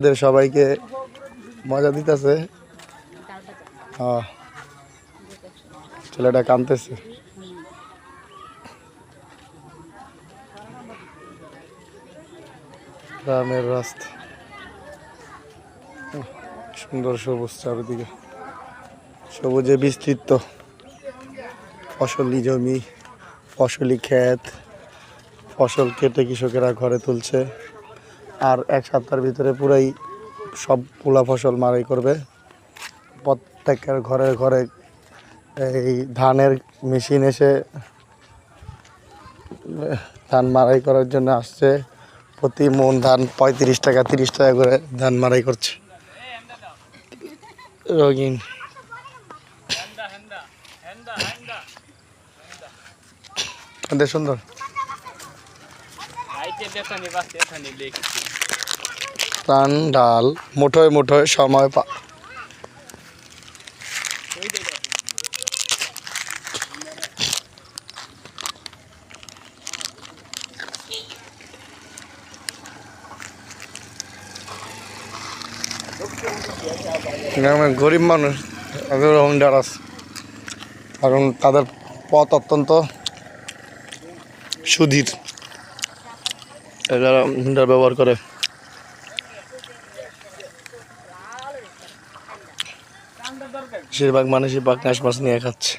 সবাইকে মজা দিতেছে। ছেলেটা কাঁদতেছে। গ্রামের রাস্তা, সুন্দর সবুজ চারিদিকে, সবুজে বিস্তৃত ফসলি জমি, ফসলি ক্ষেত, ফসল কেটে কৃষকেরা ঘরে তুলছে। আর এক সপ্তাহের ভিতরে পুরাই সবগুলা ফসল মারাই করবে। প্রত্যেকের ঘরে ঘরে এই ধানের মেশিন এসে ধান মারাই করার জন্য আসছে। প্রতি মন ধান 35 টাকা 30 টাকা করে ধান মারাই করছে। রঙিন সুন্দর ধান ডাল মুঠোয় মুঠোয় সময় গরিব মানুষ হুন্ডার আছে, কারণ তাদের পথ অত্যন্ত সুধীর, এরা হুন্ডার ব্যবহার করে। বেশিরভাগ মানুষই পাকনাশ মাছ নিয়ে খাচ্ছে।